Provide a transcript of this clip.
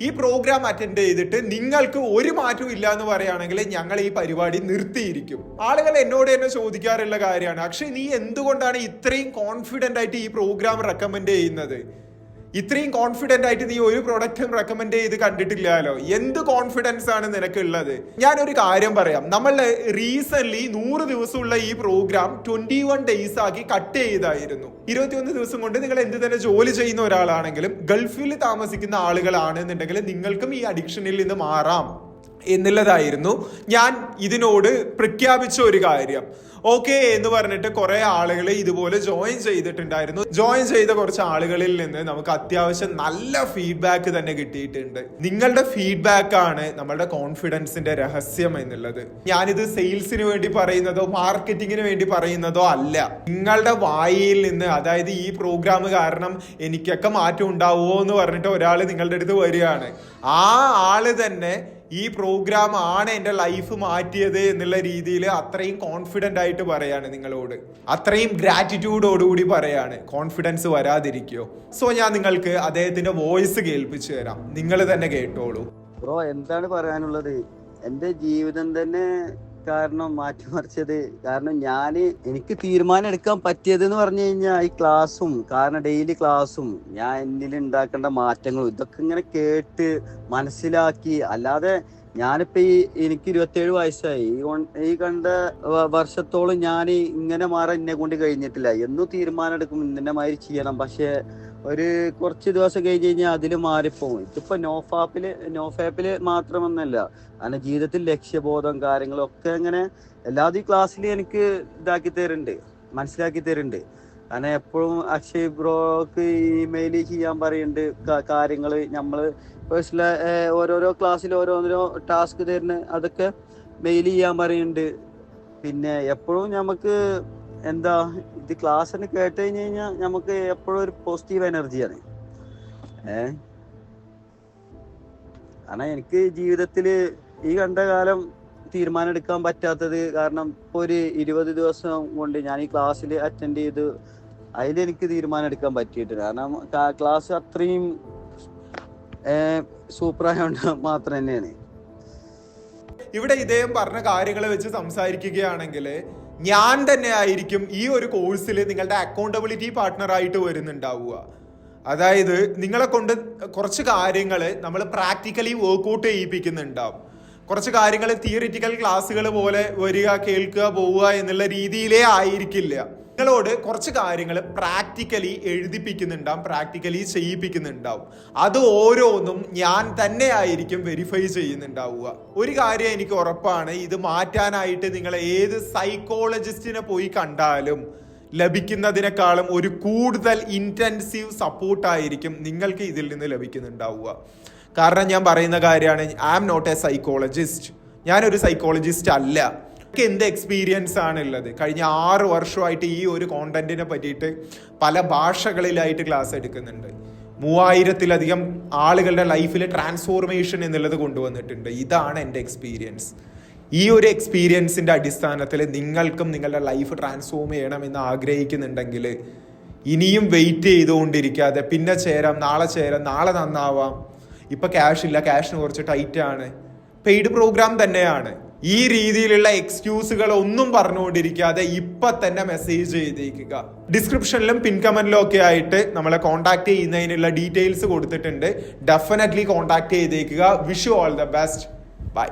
ഈ programme attend ചെയ്തിട്ട് നിങ്ങൾക്ക് ഒരു മാറ്റവും ഇല്ല എന്ന് പറയുകയാണെങ്കിൽ ഞങ്ങൾ ഈ പരിപാടി നിർത്തിയിരിക്കും. ആളുകൾ എന്നോട് തന്നെ ചോദിക്കാറുള്ള കാര്യമാണ്, അക്ഷയ് നീ എന്തുകൊണ്ടാണ് ഇത്രയും കോൺഫിഡന്റ് ആയിട്ട് ഈ പ്രോഗ്രാം റെക്കമെൻഡ് ചെയ്യുന്നത്? ഇത്രയും കോൺഫിഡന്റ് ആയിട്ട് നീ ഒരു പ്രൊഡക്റ്റും റെക്കമെൻഡ് ചെയ്ത് കണ്ടിട്ടില്ലല്ലോ, എന്ത് കോൺഫിഡൻസ് ആണ് നിനക്കുള്ളത്? ഞാനൊരു കാര്യം പറയാം, നമ്മൾ റീസെന്റ് 100 ദിവസമുള്ള ഈ പ്രോഗ്രാം 21 days ആക്കി കട്ട് ചെയ്തായിരുന്നു. 21 ദിവസം കൊണ്ട് നിങ്ങൾ എന്ത് തന്നെ ജോലി ചെയ്യുന്ന ഒരാളാണെങ്കിലും ഗൾഫിൽ താമസിക്കുന്ന ആളുകളാണെന്നുണ്ടെങ്കിൽ നിങ്ങൾക്കും ഈ അഡിക്ഷനിൽ നിന്ന് മാറാം എന്നുള്ളതായിരുന്നു ഞാൻ ഇതിനോട് പ്രഖ്യാപിച്ച ഒരു കാര്യം. ഓക്കെ എന്ന് പറഞ്ഞിട്ട് കുറെ ആളുകൾ ഇതുപോലെ ജോയിൻ ചെയ്തിട്ടുണ്ടായിരുന്നു. ജോയിൻ ചെയ്ത കുറച്ച് ആളുകളിൽ നിന്ന് നമുക്ക് അത്യാവശ്യം നല്ല ഫീഡ്ബാക്ക് തന്നെ കിട്ടിയിട്ടുണ്ട്. നിങ്ങളുടെ ഫീഡ്ബാക്ക് ആണ് നമ്മളുടെ കോൺഫിഡൻസിന്റെ രഹസ്യം എന്നുള്ളത്. ഞാനിത് സെയിൽസിന് വേണ്ടി പറയുന്നതോ മാർക്കറ്റിങ്ങിന് വേണ്ടി പറയുന്നതോ അല്ല. നിങ്ങളുടെ വായിൽ നിന്ന്, അതായത് ഈ പ്രോഗ്രാം കാരണം എനിക്കൊക്കെ മാറ്റം ഉണ്ടാവുമോ എന്ന് പറഞ്ഞിട്ട് ഒരാൾ നിങ്ങളുടെ അടുത്ത് വരികയാണ്, ആ ആള് തന്നെ ഈ പ്രോഗ്രാം ആണ് എൻ്റെ ലൈഫ് മാറ്റിയത് എന്നുള്ള രീതിയിൽ അത്രയും കോൺഫിഡൻ്റ് ആയിട്ട് പറയാണ് നിങ്ങളോട്, അത്രയും ഗ്രാറ്റിറ്റ്യൂഡോടുകൂടി പറയാണ്. കോൺഫിഡൻസ് വരാതിരിക്കോ? സോ ഞാൻ നിങ്ങൾക്ക് അദ്ദേഹത്തിന്റെ വോയിസ് കേൾപ്പിച്ചു തരാം, നിങ്ങൾ തന്നെ കേട്ടോളൂ. ബ്രോ, എന്താണ് പറയാനുള്ളത്? എൻ്റെ ജീവിതം തന്നെ കാരണം മാറ്റിമറിച്ചത്. കാരണം എനിക്ക് തീരുമാനം എടുക്കാൻ പറ്റിയത് എന്ന് പറഞ്ഞു കഴിഞ്ഞാൽ ഈ ക്ലാസ്സും, കാരണം ഡെയിലി ക്ലാസ്സും ഞാൻ എന്നിൽ ഉണ്ടാക്കേണ്ട മാറ്റങ്ങളും ഇതൊക്കെ ഇങ്ങനെ കേട്ട് മനസ്സിലാക്കി. അല്ലാതെ ഞാനിപ്പോ എനിക്ക് 27 വയസ്സായി. ഈ കണ്ട വർഷത്തോളം ഞാൻ ഇങ്ങനെ മാറാൻ എന്നെ കൊണ്ട് കഴിഞ്ഞിട്ടില്ല. എന്നും തീരുമാനം എടുക്കും ഇന്നെ മാതിരി ചെയ്യണം, പക്ഷെ ഒരു കുറച്ച് ദിവസം കഴിഞ്ഞ് കഴിഞ്ഞാൽ അതിൽ മാറിപ്പോകും. ഇതിപ്പോ നോഫാപ്പില് മാത്രമൊന്നല്ല, അങ്ങനെ ജീവിതത്തിൽ ലക്ഷ്യബോധം കാര്യങ്ങളും ഒക്കെ ഇങ്ങനെ എല്ലാതും ഈ ക്ലാസ്സിൽ എനിക്ക് ഇതാക്കി തരുന്നുണ്ട്, മനസ്സിലാക്കി തരുന്നുണ്ട്. കാരണം എപ്പോഴും അക്ഷയ് ബ്രോക്ക് ഇമെയിൽ ചെയ്യാൻ പറയുന്നുണ്ട് കാര്യങ്ങൾ. നമ്മള് പേഴ്സണൽ ഓരോരോ ക്ലാസ്സിൽ ഓരോരോ ടാസ്ക് തരുന്ന അതൊക്കെ മെയിൽ ചെയ്യാൻ പറയുന്നുണ്ട്. പിന്നെ എപ്പോഴും നമുക്ക് എന്താ ഇത് ക്ലാസ് തന്നെ കേട്ട് കഴിഞ്ഞ് കഴിഞ്ഞാൽ നമുക്ക് എപ്പോഴും ഒരു പോസിറ്റീവ് എനർജിയാണ്. കാരണം എനിക്ക് ജീവിതത്തിൽ ഈ കണ്ട കാലം തീരുമാനം എടുക്കാൻ പറ്റാത്തത് കാരണം ഇപ്പൊ ഒരു 20 ദിവസം കൊണ്ട് ഞാൻ ഈ ക്ലാസ്സിൽ അറ്റൻഡ് ചെയ്ത് അതിലെനിക്ക് തീരുമാനം എടുക്കാൻ പറ്റിയിട്ടില്ല. കാരണം ക്ലാസ് അത്രയും സൂപ്പറായോണ്ട് മാത്രം തന്നെയാണ്. ഇവിടെ ഇദ്ദേഹം പറഞ്ഞ കാര്യങ്ങൾ വെച്ച് സംസാരിക്കുകയാണെങ്കിൽ ഞാൻ തന്നെ ആയിരിക്കും ഈ ഒരു കോഴ്സിൽ നിങ്ങളുടെ അക്കൗണ്ടബിലിറ്റി പാർട്ട്ണർ ആയിട്ട് വരുന്നുണ്ടാവുക. അതായത് നിങ്ങളെ കൊണ്ട് കുറച്ച് കാര്യങ്ങൾ നമ്മൾ പ്രാക്ടിക്കലി വർക്ക്ഔട്ട് ചെയ്യിപ്പിക്കുന്നുണ്ടാവും. കുറച്ച് കാര്യങ്ങൾ തിയറിറ്റിക്കൽ ക്ലാസ്സുകൾ പോലെ വരിക, കേൾക്കുക, പോവുക എന്നുള്ള രീതിയിലേ ആയിരിക്കില്ല. നിങ്ങളോട് കുറച്ച് കാര്യങ്ങൾ പ്രാക്ടിക്കലി എഴുതിപ്പിക്കുന്നുണ്ടാവും, പ്രാക്ടിക്കലി ചെയ്യിപ്പിക്കുന്നുണ്ടാവും. അത് ഓരോന്നും ഞാൻ തന്നെ ആയിരിക്കും വെരിഫൈ ചെയ്യുന്നുണ്ടാവുക. ഒരു കാര്യം എനിക്ക് ഉറപ്പാണ്, ഇത് മാറ്റാനായിട്ട് നിങ്ങൾ ഏത് സൈക്കോളജിസ്റ്റിനെ പോയി കണ്ടാലും ലഭിക്കുന്നതിനേക്കാളും ഒരു കൂടുതൽ ഇന്റൻസീവ് സപ്പോർട്ടായിരിക്കും നിങ്ങൾക്ക് ഇതിൽ നിന്ന് ലഭിക്കുന്നുണ്ടാവുക. കാരണം ഞാൻ പറയുന്ന കാര്യമാണ്, I am not a psychologist. ഞാനൊരു സൈക്കോളജിസ്റ്റ് അല്ല. എന്ത് എക്സ്പീരിയൻസ് ആണുള്ളത്? കഴിഞ്ഞ 6 വർഷമായിട്ട് ഈ ഒരു കോണ്ടന്റിനെ പറ്റിയിട്ട് പല ഭാഷകളിലായിട്ട് ക്ലാസ് എടുക്കുന്നുണ്ട്. 3000-ലധികം ആളുകളുടെ ലൈഫിൽ ട്രാൻസ്ഫോർമേഷൻ എന്നുള്ളത് കൊണ്ടുവന്നിട്ടുണ്ട്. ഇതാണ് എൻ്റെ എക്സ്പീരിയൻസ്. ഈ ഒരു എക്സ്പീരിയൻസിന്റെ അടിസ്ഥാനത്തിൽ നിങ്ങൾക്കും നിങ്ങളുടെ ലൈഫ് ട്രാൻസ്ഫോം ചെയ്യണമെന്ന് ആഗ്രഹിക്കുന്നുണ്ടെങ്കിൽ ഇനിയും വെയിറ്റ് ചെയ്തുകൊണ്ടിരിക്കാതെ പിന്നെ ചേരാം, നാളെ നന്നാവാം, ഇപ്പൊ ക്യാഷ് ഇല്ല, ക്യാഷിന് കുറച്ച് ടൈറ്റ് ആണ്, പെയ്ഡ് പ്രോഗ്രാം തന്നെയാണ്, ഈ രീതിയിലുള്ള എക്സ്ക്യൂസുകൾ ഒന്നും പറഞ്ഞുകൊണ്ടിരിക്കാതെ ഇപ്പൊ തന്നെ മെസ്സേജ് ചെയ്തേക്കുക. ഡിസ്ക്രിപ്ഷനിലും പിൻ കമന്റിലും ഒക്കെ ആയിട്ട് നമ്മളെ കോൺടാക്ട് ചെയ്യുന്നതിനുള്ള ഡീറ്റെയിൽസ് കൊടുത്തിട്ടുണ്ട്. ഡെഫിനറ്റ്ലി കോൺടാക്ട് ചെയ്തേക്കുക. Wish you all the best. By.